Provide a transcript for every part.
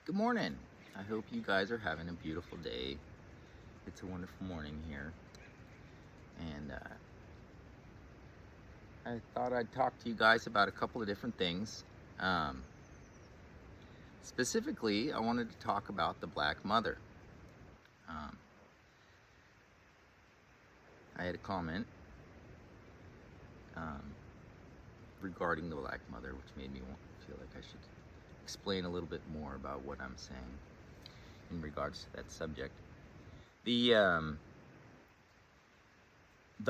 Good morning. I hope you guys are having a beautiful day. It's a wonderful morning here. And I thought I'd talk to you guys about a couple of different things. Specifically, I wanted to talk about the Black Mother. I had a comment regarding the Black Mother, which made me feel like I should explain a little bit more about what I'm saying in regards to that subject. The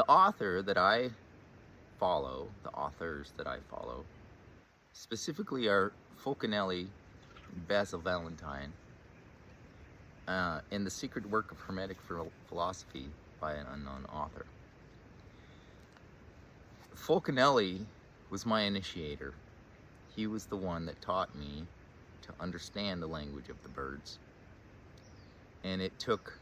author that I follow, the authors that I follow, specifically are Fulcanelli, Basil Valentine, and The Secret Work of Hermetic Philosophy by an unknown author. Fulcanelli was my initiator. He was the one that taught me to understand the language of the birds. And it took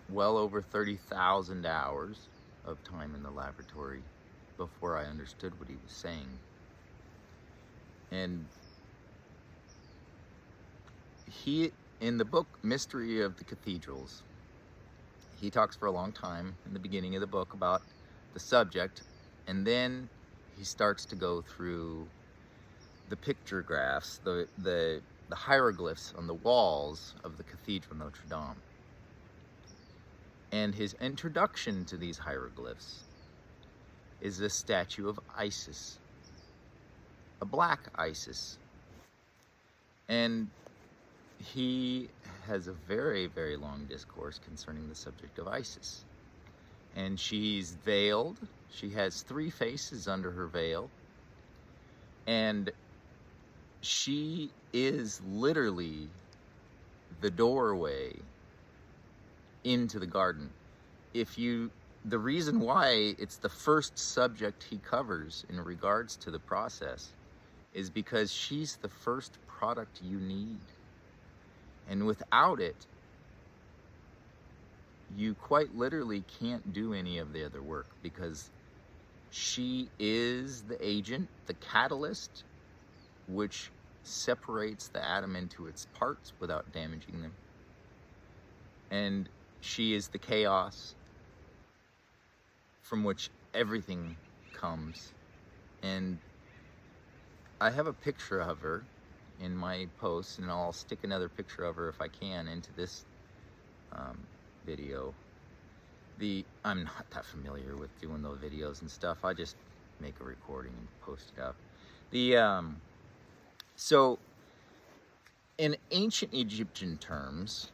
well over 30,000 hours of time in the laboratory before I understood what he was saying. And he, in the book Mystery of the Cathedrals, he talks for a long time in the beginning of the book about the subject, and then he starts to go through the pictographs, the hieroglyphs on the walls of the Cathedral Notre Dame. And his introduction to these hieroglyphs is a statue of Isis, a black Isis. And he has a very, very long discourse concerning the subject of Isis. And she's veiled. She has 3 faces under her veil. And she is literally the doorway into the garden. The reason why it's the first subject he covers in regards to the process is because she's the first product you need. And without it, you quite literally can't do any of the other work, because she is the agent, the catalyst, which separates the atom into its parts without damaging them. And she is the chaos from which everything comes. And I have a picture of her in my post, and I'll stick another picture of her if I can into this video. I'm not that familiar with doing those videos and stuff. I just make a recording and post it up. So in ancient Egyptian terms,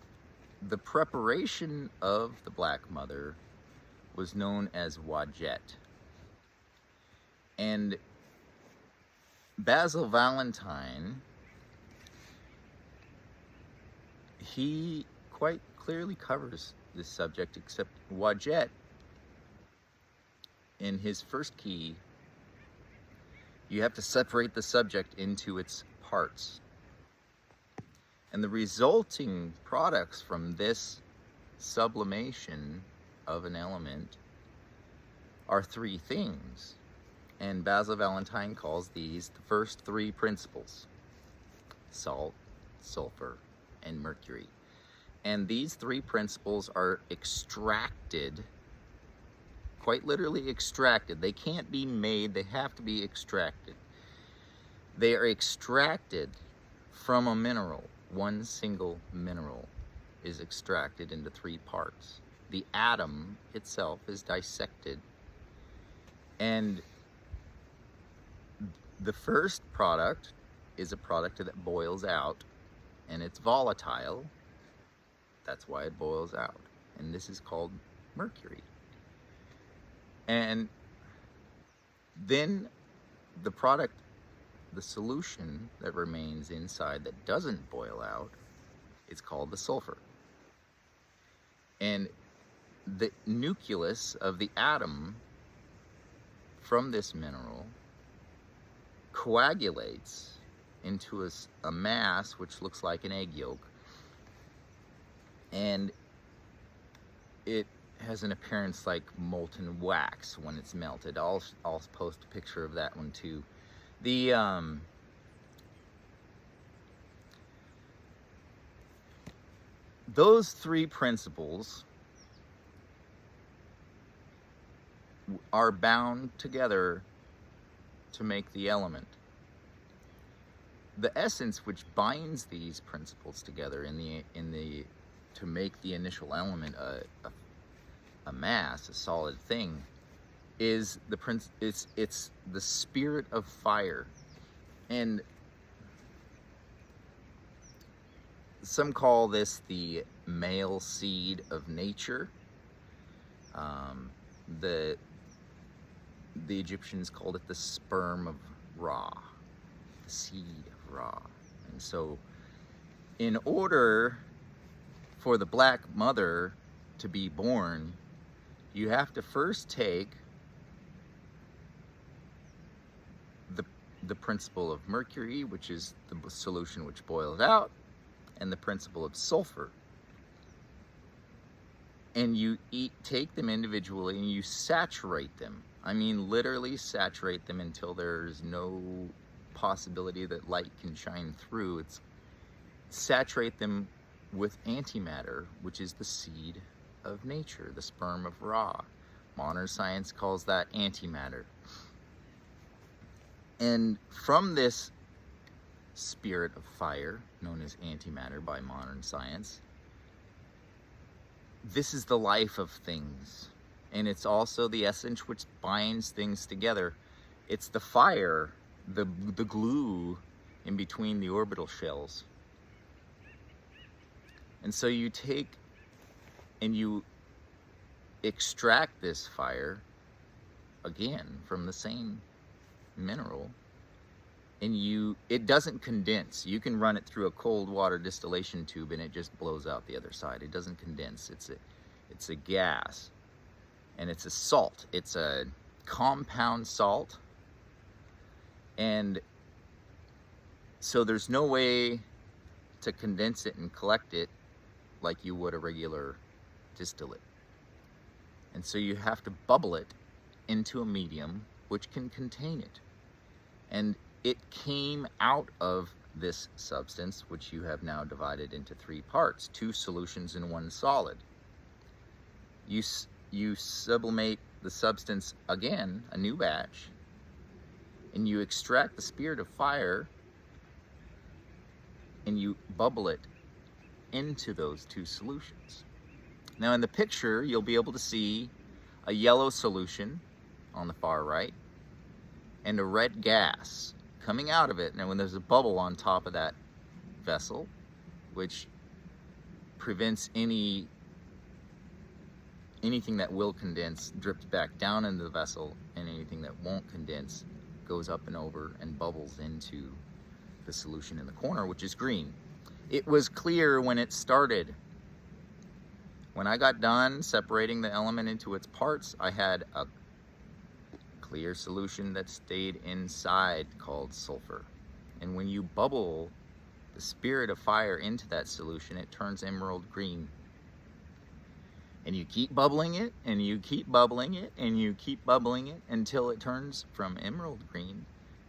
the preparation of the Black Mother was known as wajet. And Basil Valentine, he quite clearly covers this subject, except wajet, in his first key, you have to separate the subject into its parts. And the resulting products from this sublimation of an element are 3 things. And Basil Valentine calls these the first 3 principles: salt, sulfur, and mercury. And these 3 principles are extracted, quite literally extracted. They can't be made, they have to be extracted. They are extracted from a mineral. One single mineral is extracted into 3 parts. The atom itself is dissected. And the first product is a product that boils out, and it's volatile. That's why it boils out. And this is called mercury. And then the product, the solution that remains inside that doesn't boil out, it's called the sulfur. And the nucleus of the atom from this mineral coagulates into a mass which looks like an egg yolk. And it has an appearance like molten wax when it's melted. I'll post a picture of that one too. those three principles are bound together to make the element. The essence which binds these principles together to make the initial element a mass, a solid thing, is it's the spirit of fire. And some call this the male seed of nature. The Egyptians called it the sperm of Ra, the seed of Ra. And so in order for the black mother to be born, you have to first take the principle of mercury, which is the solution which boils out, and the principle of sulfur. And you take them individually and you saturate them. I mean, literally saturate them until there's no possibility that light can shine through. It's saturate them with antimatter, which is the seed of nature, the sperm of Ra. Modern science calls that antimatter. And from this spirit of fire, known as antimatter by modern science, this is the life of things. And it's also the essence which binds things together. It's the fire, the glue in between the orbital shells. And so you take and you extract this fire, again, from the same mineral, and it doesn't condense. You can run it through a cold water distillation tube and it just blows out the other side. It doesn't condense. It's a gas, and it's a salt. It's a compound salt, and so there's no way to condense it and collect it like you would a regular distillate. And so you have to bubble it into a medium which can contain it. And it came out of this substance, which you have now divided into three parts, 2 solutions and 1 solid. You sublimate the substance again, a new batch, and you extract the spirit of fire and you bubble it into those 2 solutions. Now in the picture, you'll be able to see a yellow solution on the far right and a red gas coming out of it. Now when there's a bubble on top of that vessel, which prevents anything that will condense drips back down into the vessel, and anything that won't condense goes up and over and bubbles into the solution in the corner, which is green. It was clear when it started. When I got done separating the element into its parts, I had a clear solution that stayed inside called sulfur. And when you bubble the spirit of fire into that solution, it turns emerald green. And you keep bubbling it, and you keep bubbling it, and you keep bubbling it until it turns from emerald green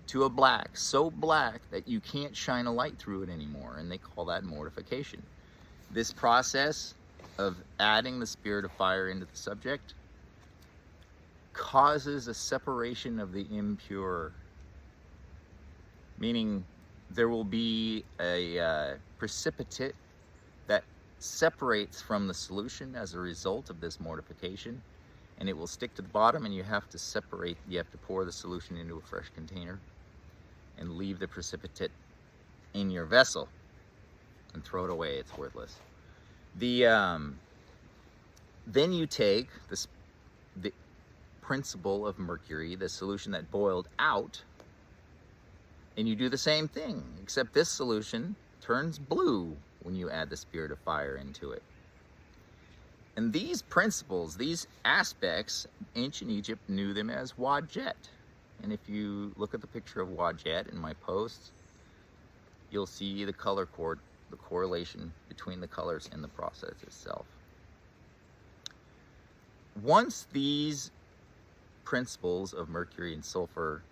to a black, so black that you can't shine a light through it anymore, and they call that mortification. This process of adding the spirit of fire into the subject causes a separation of the impure, meaning there will be a precipitate that separates from the solution as a result of this mortification, and it will stick to the bottom, and you have to separate. You have to pour the solution into a fresh container and leave the precipitate in your vessel and throw it away. It's worthless. Then you take the principle of mercury, the solution that boiled out, and you do the same thing, except this solution turns blue when you add the spirit of fire into it. And these principles, these aspects, ancient Egypt knew them as Wadjet. And if you look at the picture of Wadjet in my posts, you'll see the color the correlation between the colors in the process itself. Once these principles of mercury and sulfur,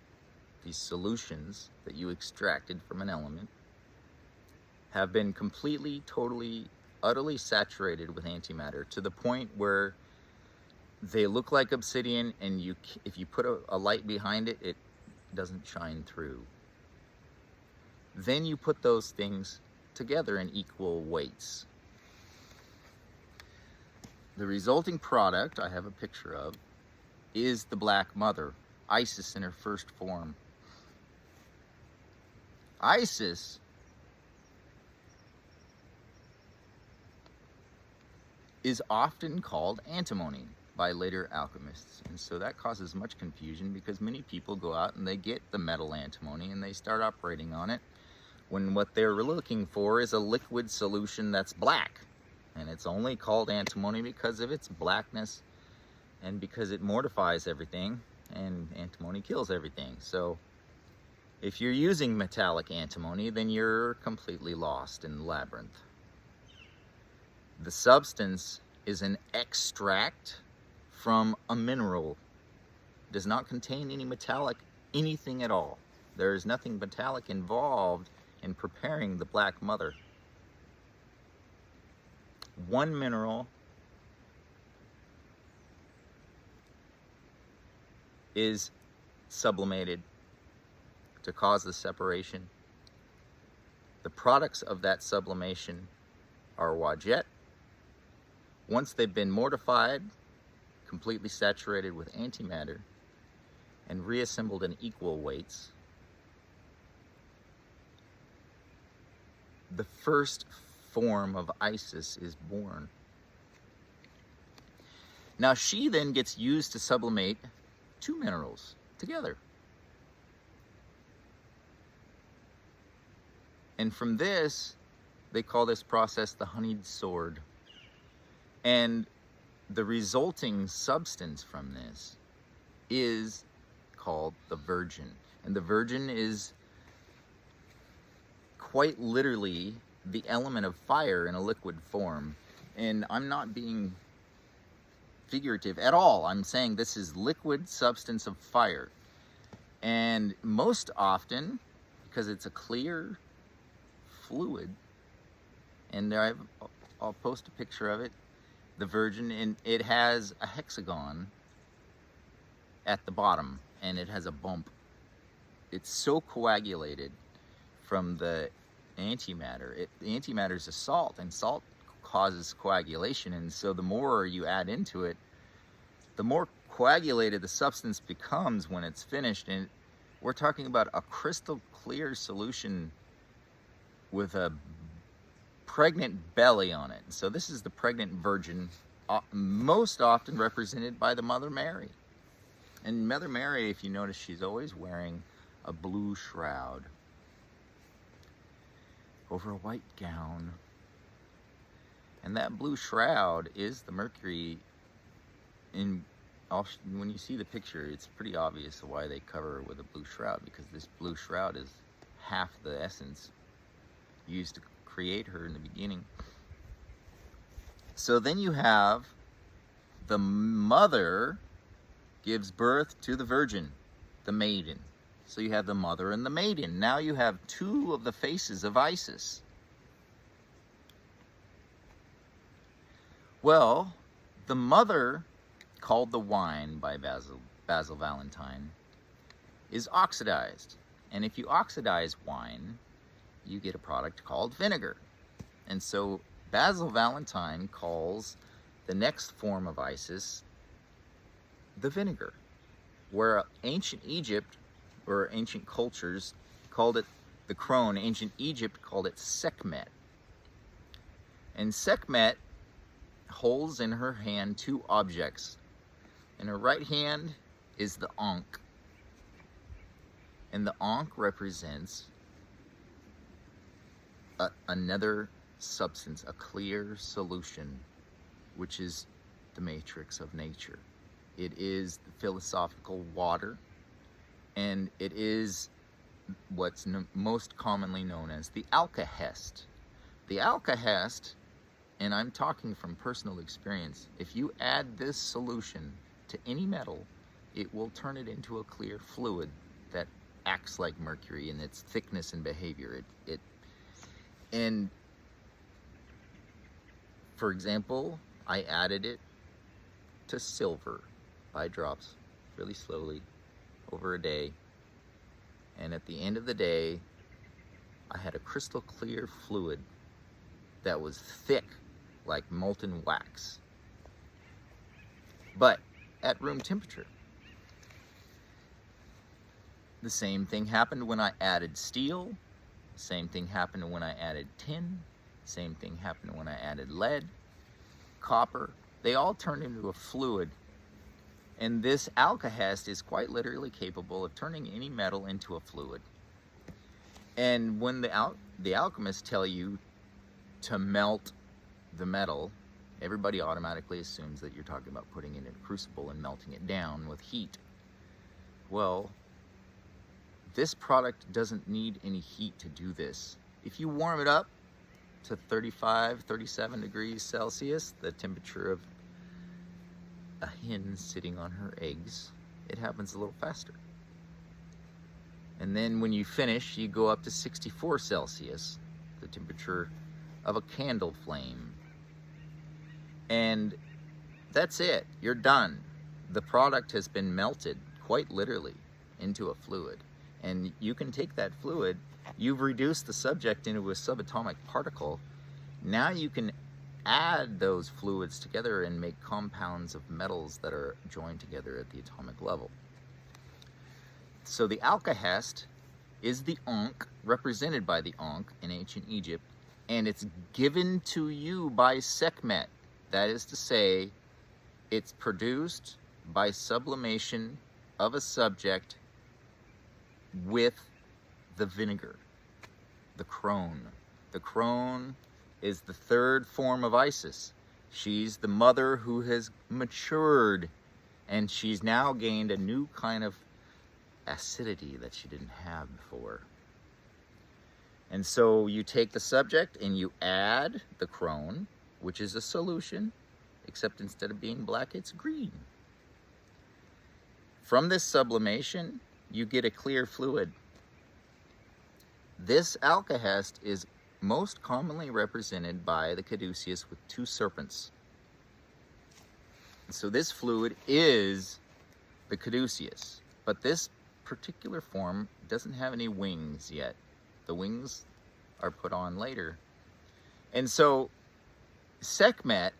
these solutions that you extracted from an element, have been completely, totally utterly saturated with antimatter to the point where they look like obsidian, and if you put a light behind it, it doesn't shine through. Then you put those things together in equal weights. The resulting product, I have a picture of, is the Black Mother, Isis in her first form. Isis is often called antimony by later alchemists, and so that causes much confusion because many people go out and they get the metal antimony and they start operating on it when what they're looking for is a liquid solution that's black, and it's only called antimony because of its blackness and because it mortifies everything, and antimony kills everything. So if you're using metallic antimony, then you're completely lost in the labyrinth. The substance is an extract from a mineral. It does not contain any metallic anything at all. There is nothing metallic involved in preparing the Black Mother. One mineral is sublimated to cause the separation. The products of that sublimation are wajet. Once they've been mortified, completely saturated with antimatter, and reassembled in equal weights, the first form of Isis is born. Now she then gets used to sublimate two minerals together. And from this, they call this process the honeyed sword. And the resulting substance from this is called the virgin. And the virgin is quite literally the element of fire in a liquid form. And I'm not being figurative at all. I'm saying this is liquid substance of fire. And most often, because it's a clear fluid, and I'll post a picture of it, the virgin, and it has a hexagon at the bottom, and it has a bump. It's so coagulated from the antimatter. The antimatter is a salt, and salt causes coagulation, and so the more you add into it, the more coagulated the substance becomes when it's finished. And we're talking about a crystal clear solution with a pregnant belly on it. So this is the pregnant virgin, most often represented by the Mother Mary. And Mother Mary, if you notice, she's always wearing a blue shroud over a white gown. And that blue shroud is the Mercury. When you see the picture, it's pretty obvious why they cover her with a blue shroud, because this blue shroud is half the essence used to create her in the beginning. So then you have the mother gives birth to the virgin, the maiden. So you have the mother and the maiden. Now you have two of the faces of Isis. Well, the mother, called the wine by Basil Valentine, is oxidized. And if you oxidize wine, you get a product called vinegar. And so Basil Valentine calls the next form of Isis the vinegar, where ancient Egypt, or ancient cultures, called it the crone. Ancient Egypt called it Sekhmet. And Sekhmet holds in her hand two objects. In her right hand is the Ankh. And the Ankh represents another substance, a clear solution, which is the matrix of nature. It is the philosophical water, and it is what's most commonly known as the alkahest. The alkahest, and I'm talking from personal experience, if you add this solution to any metal, it will turn it into a clear fluid that acts like mercury in its thickness and behavior. And For example, I added it to silver by drops, really slowly, over a day. And at the end of the day, I had a crystal clear fluid that was thick like molten wax, but at room temperature. The same thing happened when I added steel. Same thing happened when I added tin. Same thing happened when I added lead, copper. They all turned into a fluid. And this alkahest is quite literally capable of turning any metal into a fluid. And when the alchemists tell you to melt the metal, everybody automatically assumes that you're talking about putting it in a crucible and melting it down with heat. Well, this product doesn't need any heat to do this. If you warm it up to 35, 37 degrees Celsius, the temperature of a hen sitting on her eggs, it happens a little faster. And then when you finish, you go up to 64 Celsius, the temperature of a candle flame. And that's it, you're done. The product has been melted, quite literally, into a fluid. And you can take that fluid, you've reduced the subject into a subatomic particle. Now you can add those fluids together and make compounds of metals that are joined together at the atomic level. So the alkahest is the Ankh, represented by the Ankh in ancient Egypt, and it's given to you by Sekhmet. That is to say, it's produced by sublimation of a subject with the vinegar, the crone. The crone is the third form of Isis. She's the mother who has matured, and she's now gained a new kind of acidity that she didn't have before. And so you take the subject and you add the crone, which is a solution, except instead of being black, it's green. From this sublimation, you get a clear fluid. This alkahest is most commonly represented by the caduceus with two serpents. So this fluid is the caduceus, but this particular form doesn't have any wings yet. The wings are put on later. And so Sekhmet,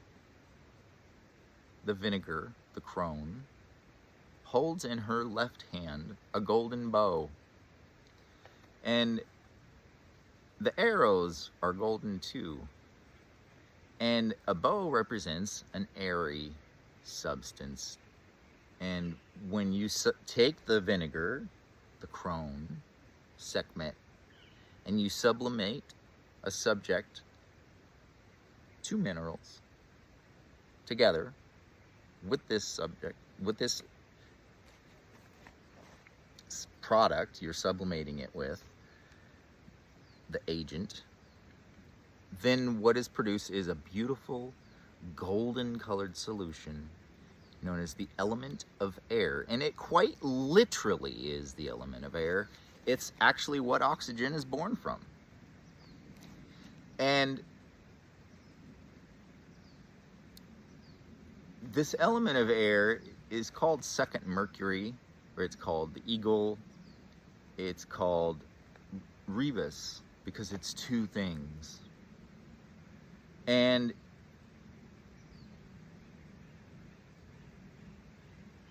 the vinegar, the crone, holds in her left hand a golden bow. And the arrows are golden too. And a bow represents an airy substance. And when you take the vinegar, the crone, Sekhmet, and you sublimate a subject, two minerals, together with this subject, with this product you're sublimating it with, the agent, then what is produced is a beautiful golden colored solution known as the element of air. And it quite literally is the element of air. It's actually what oxygen is born from. And this element of air is called second mercury, or it's called the eagle, it's called Rebus, because it's two things. And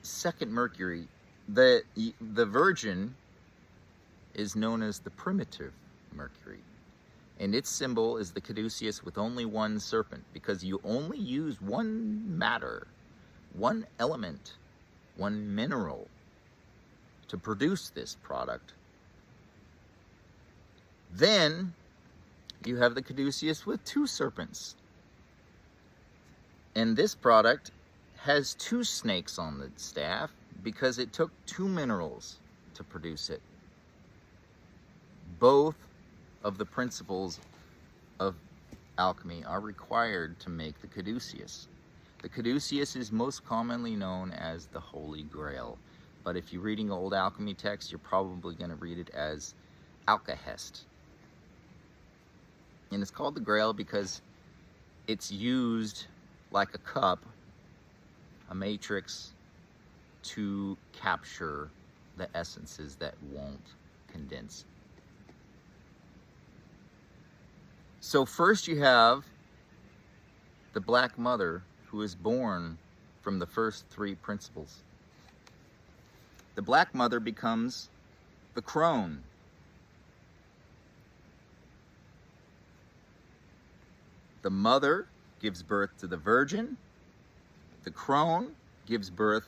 second mercury, the virgin is known as the primitive mercury, and its symbol is the caduceus with only one serpent, because you only use one matter, one element, one mineral to produce this product. Then you have the caduceus with two serpents, and this product has two snakes on the staff because it took two minerals to produce it. Both of the principles of alchemy are required to make the caduceus. The caduceus is most commonly known as the Holy Grail, but if you're reading old alchemy texts, you're probably going to read it as alkahest. And it's called the Grail because it's used like a cup, a matrix, to capture the essences that won't condense. So first you have the Black Mother, who is born from the first three principles. The Black Mother becomes the crone. The mother gives birth to the virgin. The crone gives birth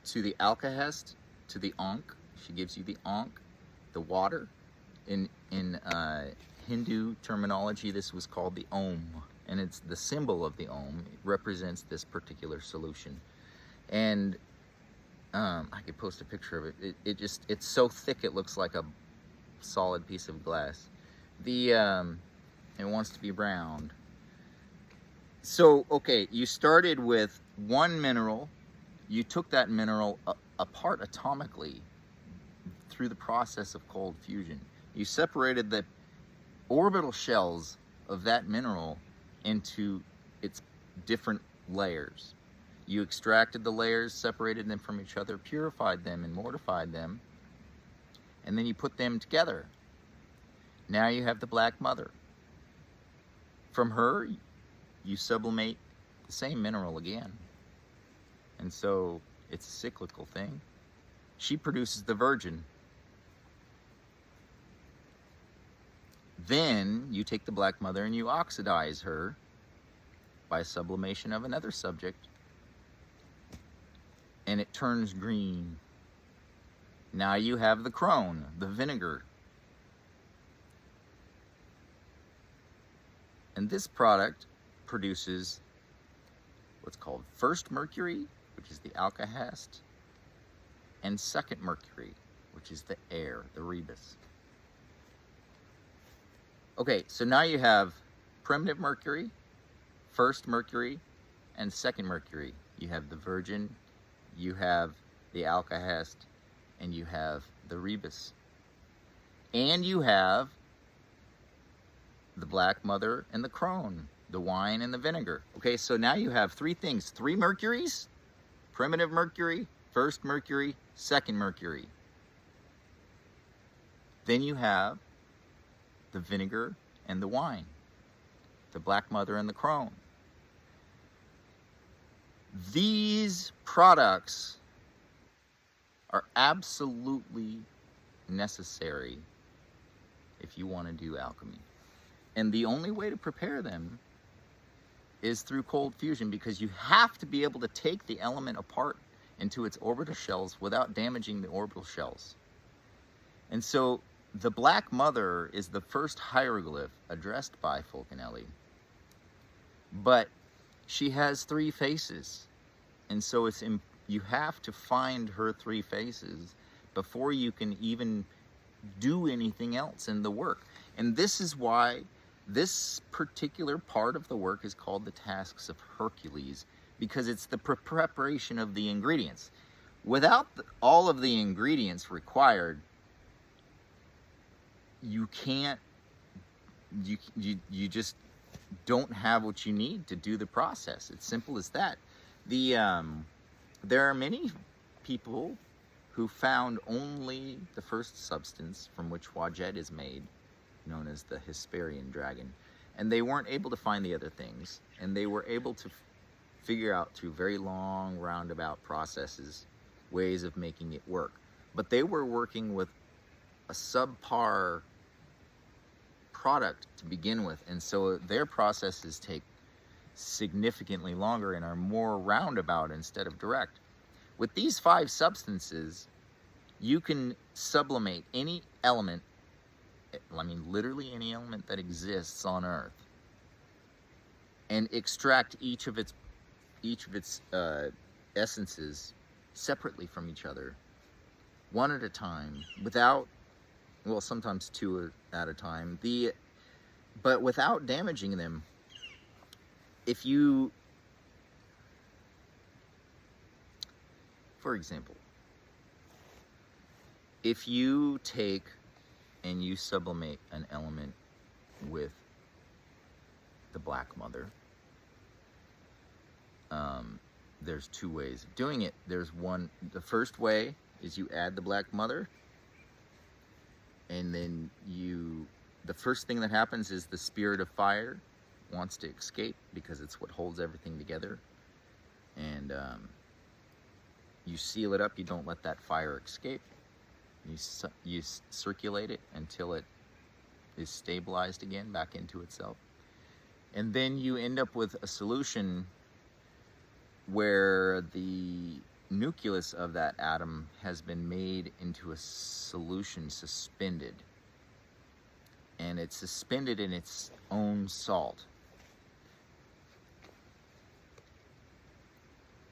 to the alkahest, to the ankh. She gives you the ankh, the water. In Hindu terminology, this was called the Om, and it's the symbol of the Om. It represents this particular solution. And I could post a picture of it. It's so thick it looks like a solid piece of glass. It wants to be browned. So, okay, you started with one mineral. You took that mineral apart atomically through the process of cold fusion. You separated the orbital shells of that mineral into its different layers. You extracted the layers, separated them from each other, purified them and mortified them, and then you put them together. Now you have the Black Mother. From her, you sublimate the same mineral again. And so it's a cyclical thing. She produces the virgin. Then you take the Black Mother and you oxidize her by sublimation of another subject, and it turns green. Now you have the crone, the vinegar. And this product produces what's called first mercury, which is the alkahest, and second mercury, which is the air, the rebus. Okay, so now you have primitive mercury, first mercury, and second mercury. You have the virgin, you have the alkahest, and you have the rebus. And you have the Black Mother and the crone, the wine and the vinegar. Okay, so now you have three things, three mercuries: primitive mercury, first mercury, second mercury. Then you have the vinegar and the wine, the Black Mother and the crone. These products are absolutely necessary if you want to do alchemy. And the only way to prepare them is through cold fusion, because you have to be able to take the element apart into its orbital shells without damaging the orbital shells. And so the Black Mother is the first hieroglyph addressed by Fulcanelli. But she has three faces. And so you have to find her three faces before you can even do anything else in the work. And this is why this particular part of the work is called the Tasks of Hercules, because it's the preparation of the ingredients. Without all of the ingredients required, you can't, you just don't have what you need to do the process. It's simple as that. There are many people who found only the first substance from which Wajet is made, known as the Hesperian dragon, and they weren't able to find the other things, and they were able to figure out through very long roundabout processes ways of making it work. But they were working with a subpar product to begin with, and so their processes take significantly longer and are more roundabout instead of direct. With these 5 substances, you can sublimate any element, I mean literally any element that exists on Earth, and extract each of its essences separately from each other, one at a time, without, well, sometimes 2 at a time, but without damaging them. If you, for example, if you take and you sublimate an element with the black mother. There's two ways of doing it. The first way is you add the black mother, and then the first thing that happens is the spirit of fire wants to escape, because it's what holds everything together. And you seal it up. You don't let that fire escape. You circulate it until it is stabilized again back into itself. And then you end up with a solution where the nucleus of that atom has been made into a solution suspended. And it's suspended in its own salt.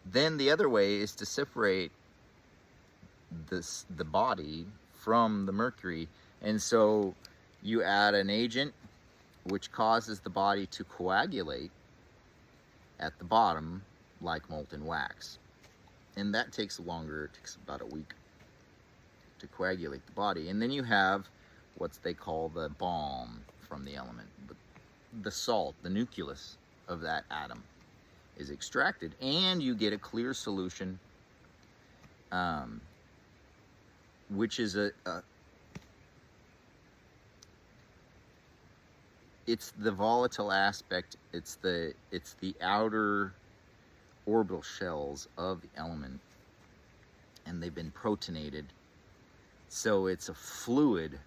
Then the other way is to separate the body from the mercury. And so you add an agent which causes the body to coagulate at the bottom like molten wax. And that takes longer. It takes about a week to coagulate the body. And then you have what they call the balm from the element. The salt, the nucleus of that atom, is extracted, and you get a clear solution, which is it's the volatile aspect. It's the outer orbital shells of the element, and they've been protonated, so it's a fluid.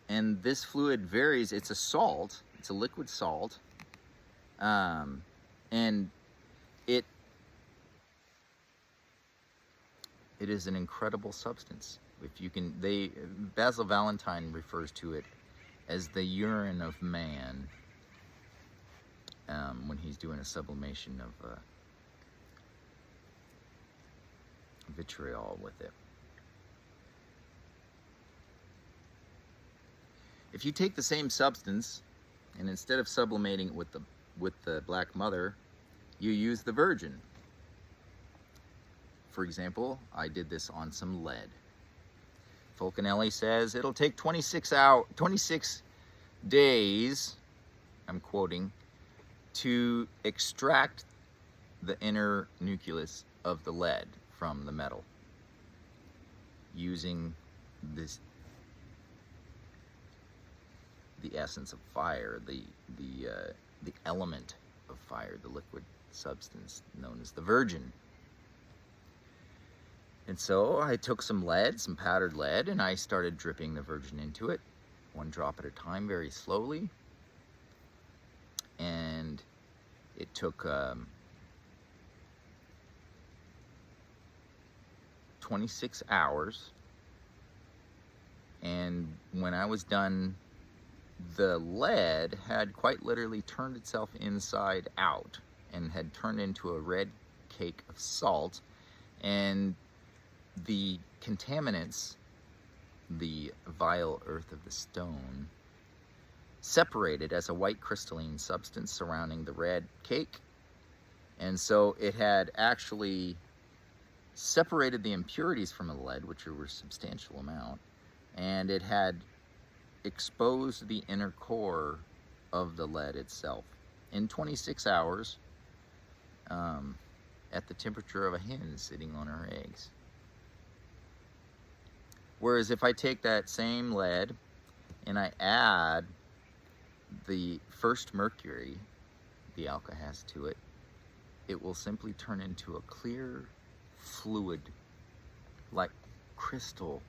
And this fluid varies. It's a salt. It's a liquid salt, and it is an incredible substance. If you can, Basil Valentine refers to it as the urine of man when he's doing a sublimation of vitriol with it. If you take the same substance, and instead of sublimating it with the black mother, you use the virgin. For example, I did this on some lead. Fulcanelli says it'll take 26 days, I'm quoting, to extract the inner nucleus of the lead from the metal using the essence of fire, the element of fire, the liquid substance known as the virgin. And so I took some lead, some powdered lead, and I started dripping the virgin into it, one drop at a time, very slowly. And it took 26 hours. And when I was done, the lead had quite literally turned itself inside out and had turned into a red cake of salt, and the contaminants, the vile earth of the stone, separated as a white crystalline substance surrounding the red cake. And so it had actually separated the impurities from the lead, which were a substantial amount, and it had exposed the inner core of the lead itself in 26 hours at the temperature of a hen sitting on her eggs. Whereas if I take that same lead and I add the first mercury the alka has to it, it will simply turn into a clear fluid like crystal,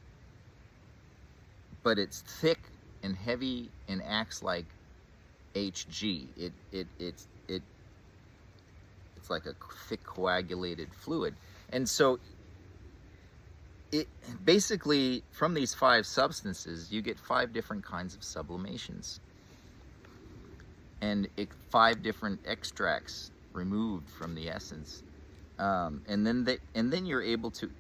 but it's thick and heavy and acts like Hg. It's like a thick coagulated fluid. And so it basically, from these 5 substances, you get 5 different kinds of sublimations and 5 different extracts removed from the essence, and then you're able to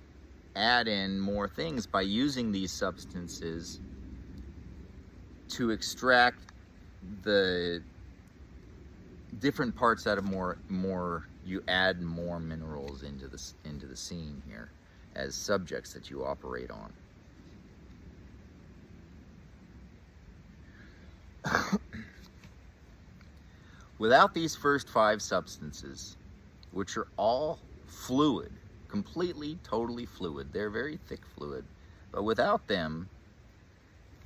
add in more things by using these substances to extract the different parts out of more. You add more minerals into the scene here as subjects that you operate on. Without these first 5 substances, which are all fluid, completely, totally fluid, they're very thick fluid, but without them,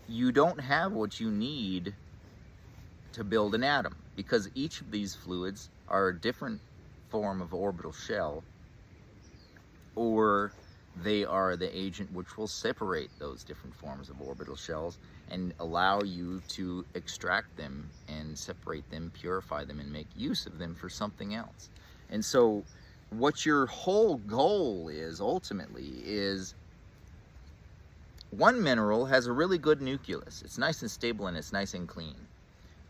you don't have what you need to build an atom, because each of these fluids are a different form of orbital shell, or they are the agent which will separate those different forms of orbital shells and allow you to extract them and separate them, purify them, and make use of them for something else. And so what your whole goal is ultimately is, one mineral has a really good nucleus. It's nice and stable and it's nice and clean.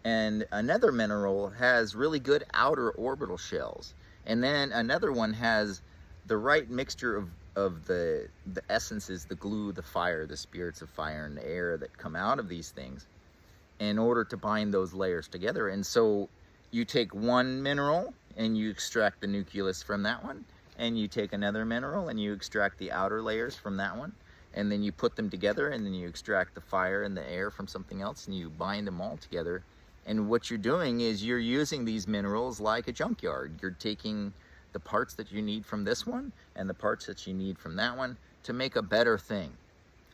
And another mineral has really good outer orbital shells. And then another one has the right mixture of the essences, the glue, the fire, the spirits of fire, and the air that come out of these things in order to bind those layers together. And so you take one mineral and you extract the nucleus from that one, and you take another mineral and you extract the outer layers from that one, and then you put them together, and then you extract the fire and the air from something else, and you bind them all together. And what you're doing is you're using these minerals like a junkyard. You're taking the parts that you need from this one and the parts that you need from that one to make a better thing,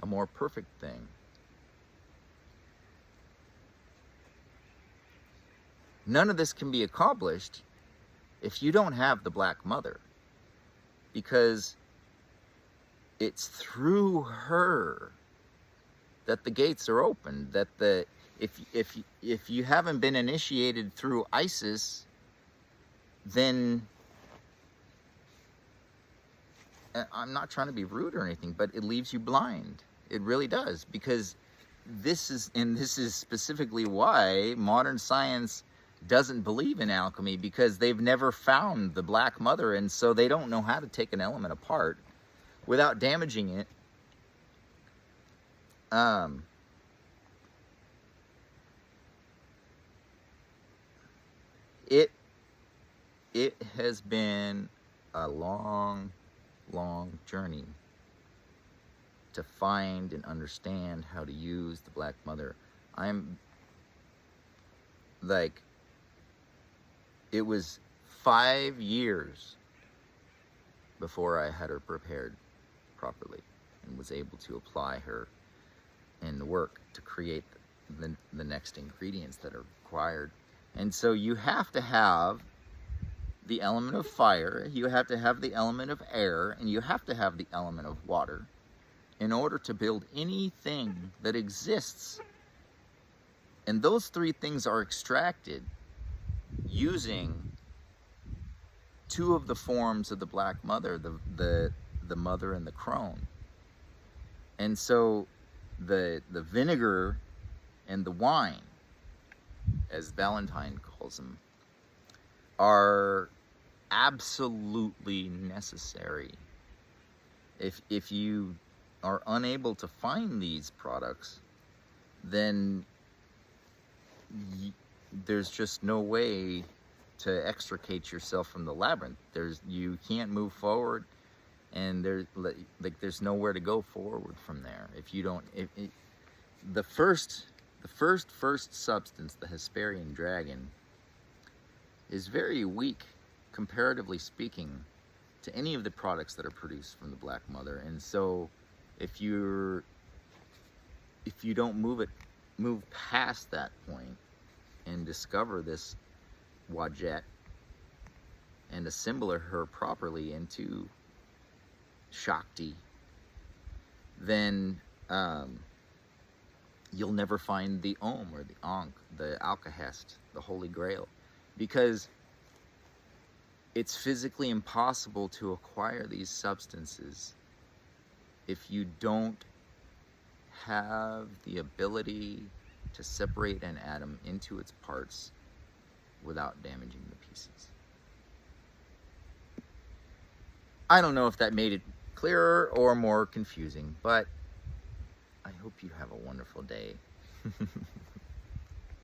a more perfect thing. None of this can be accomplished if you don't have the Black Mother, because it's through her that the gates are opened, that if you haven't been initiated through Isis, then I'm not trying to be rude or anything, but it leaves you blind. It really does, because this is specifically why modern science doesn't believe in alchemy, because they've never found the Black Mother, and so they don't know how to take an element apart without damaging it. It has been a long journey to find and understand how to use the Black Mother. It was 5 years before I had her prepared properly and was able to apply her in the work to create the next ingredients that are required. And so you have to have the element of fire, you have to have the element of air, and you have to have the element of water in order to build anything that exists. And those 3 things are extracted using 2 of the forms of the Black Mother, the mother and the crone. And so the vinegar and the wine, as Valentine calls them, are absolutely necessary. If you are unable to find these products, then there's just no way to extricate yourself from the labyrinth. You can't move forward, and there's nowhere to go forward from there if you don't. The first substance, the Hesperian dragon, is very weak, comparatively speaking, to any of the products that are produced from the Black Mother. And so if you don't move past that point and discover this Wadjet and assemble her properly into Shakti, then you'll never find the Om or the Ankh, the Alkahest, the Holy Grail, because it's physically impossible to acquire these substances if you don't have the ability to separate an atom into its parts without damaging the pieces. I don't know if that made it clearer or more confusing, but I hope you have a wonderful day.